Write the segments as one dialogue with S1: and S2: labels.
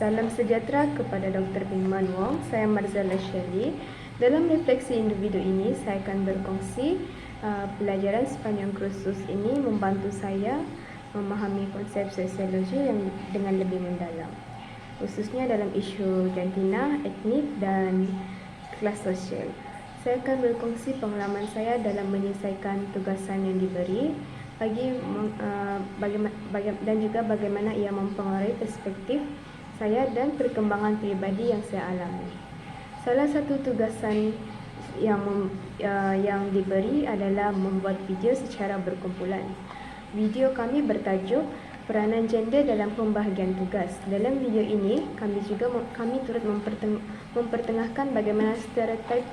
S1: Salam sejahtera kepada Dr. Iman Wong. Saya Marzala Shirley. Dalam refleksi individu ini, saya akan berkongsi pelajaran sepanjang kursus ini membantu saya memahami konsep sosiologi yang dengan lebih mendalam, khususnya dalam isu jantina, etnik dan kelas sosial. Saya akan berkongsi pengalaman saya dalam menyelesaikan tugasan yang diberi dan juga bagaimana ia mempengaruhi perspektif saya dan perkembangan pribadi yang saya alami. Salah satu tugasan yang diberi adalah membuat video secara berkumpulan. Video kami bertajuk Peranan Gender dalam Pembahagian Tugas. Dalam video ini, kami turut mempertengahkan bagaimana stereotip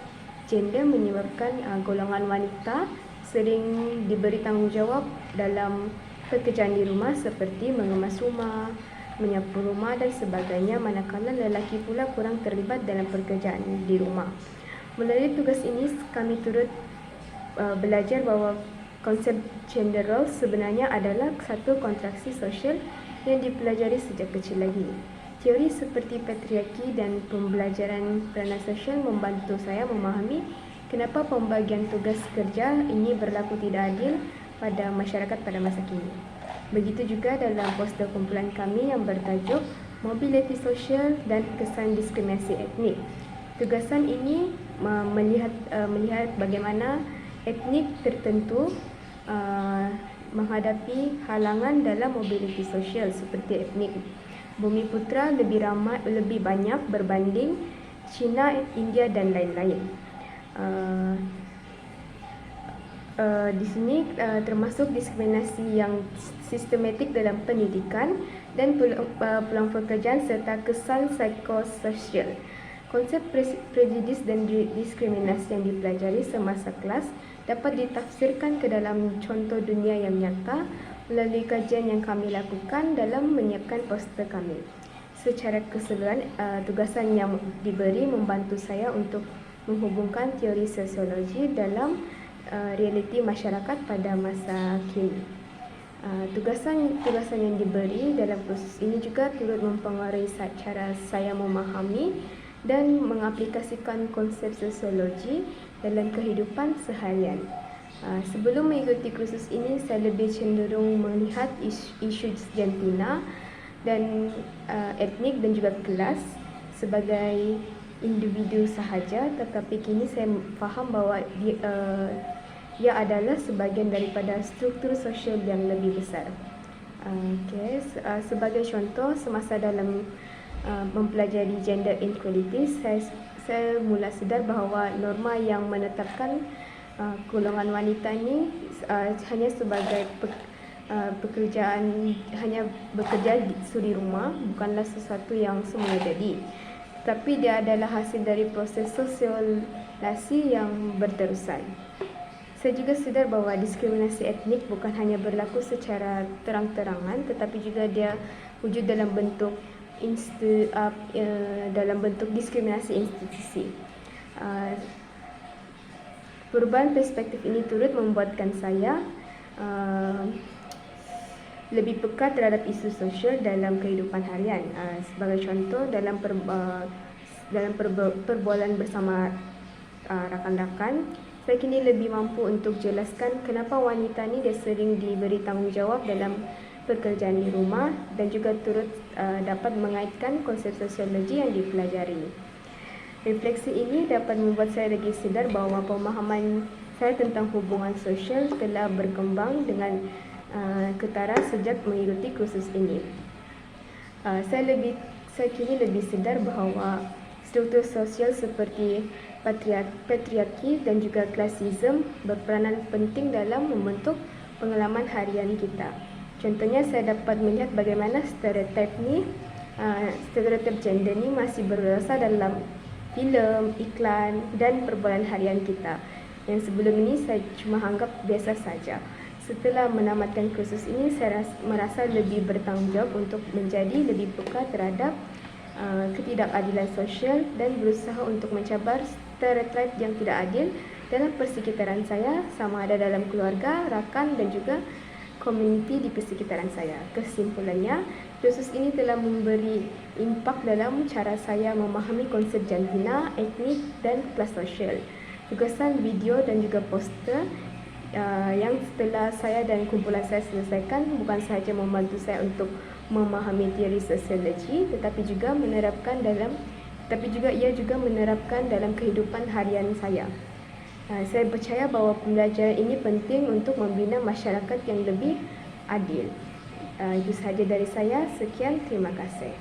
S1: gender menyebabkan golongan wanita sering diberi tanggungjawab dalam pekerjaan di rumah seperti mengemas rumah, menyapu rumah dan sebagainya, manakala lelaki pula kurang terlibat dalam pekerjaan di rumah. Melalui tugas ini, kami turut belajar bahawa konsep gender role sebenarnya adalah satu konstruksi sosial yang dipelajari sejak kecil lagi. Teori seperti patriarki dan pembelajaran peranan sosial membantu saya memahami kenapa pembagian tugas kerja ini berlaku tidak adil pada masyarakat pada masa kini. Begitu juga dalam poster kumpulan kami yang bertajuk Mobiliti Sosial dan Kesan Diskriminasi Etnik. Tugasan ini melihat bagaimana etnik tertentu menghadapi halangan dalam mobiliti sosial seperti etnik Bumiputera lebih banyak berbanding Cina, India dan lain-lain. Di sini termasuk diskriminasi yang sistematik dalam pendidikan dan peluang pekerjaan serta kesan psikososial. Konsep prejudis dan diskriminasi yang dipelajari semasa kelas dapat ditafsirkan ke dalam contoh dunia yang nyata melalui kajian yang kami lakukan dalam menyiapkan poster kami. Secara keseluruhan, tugasan yang diberi membantu saya untuk menghubungkan teori sosiologi dalam realiti masyarakat pada masa kini. Tugasan yang diberi dalam kursus ini juga turut mempengaruhi cara saya memahami dan mengaplikasikan konsep sosiologi dalam kehidupan seharian. Sebelum mengikuti kursus ini, saya lebih cenderung melihat isu jantina dan etnik dan juga kelas sebagai individu sahaja, tetapi kini saya faham bahawa ia adalah sebahagian daripada struktur sosial yang lebih besar. Sebagai contoh, semasa dalam mempelajari gender inequality, saya mula sedar bahawa norma yang menetapkan golongan wanita ini hanya sebagai pekerjaan, hanya bekerja di suri rumah, bukanlah sesuatu yang semula jadi, tapi dia adalah hasil dari proses sosialisasi yang berterusan. Saya juga sedar bahawa diskriminasi etnik bukan hanya berlaku secara terang-terangan, tetapi juga dia wujud dalam bentuk diskriminasi institusi. Perubahan perspektif ini turut membuatkan saya lebih peka terhadap isu sosial dalam kehidupan harian. Sebagai contoh, dalam perbualan bersama rakan-rakan, saya kini lebih mampu untuk jelaskan kenapa wanita ni dia sering diberi tanggungjawab dalam pekerjaan di rumah dan juga turut dapat mengaitkan konsep sosiologi yang dipelajari. Refleksi ini dapat membuat saya lagi sedar bahawa pemahaman saya tentang hubungan sosial telah berkembang dengan ketara sejak mengikuti kursus ini. Saya kini lebih sedar bahawa struktur sosial seperti patriarki dan juga klasisme berperanan penting dalam membentuk pengalaman harian kita. Contohnya, saya dapat melihat bagaimana stereotip gender ni masih berasal dalam filem, iklan dan perbualan harian kita yang sebelum ini saya cuma anggap biasa saja. Setelah menamatkan kursus ini, saya merasa lebih bertanggungjawab untuk menjadi lebih peka terhadap ketidakadilan sosial dan berusaha untuk mencabar stereotip yang tidak adil dalam persekitaran saya, sama ada dalam keluarga, rakan dan juga komuniti di persekitaran saya. Kesimpulannya, Kursus ini telah memberi impak dalam cara saya memahami konsep jantina, etnik dan kelas sosial. Tugasan video dan juga poster yang setelah saya dan kumpulan saya selesaikan bukan sahaja membantu saya untuk memahami teori sosiologi, tetapi ia juga menerapkan dalam kehidupan harian saya. Saya percaya bahawa pembelajaran ini penting untuk membina masyarakat yang lebih adil. Itu sahaja dari saya. Sekian, terima kasih.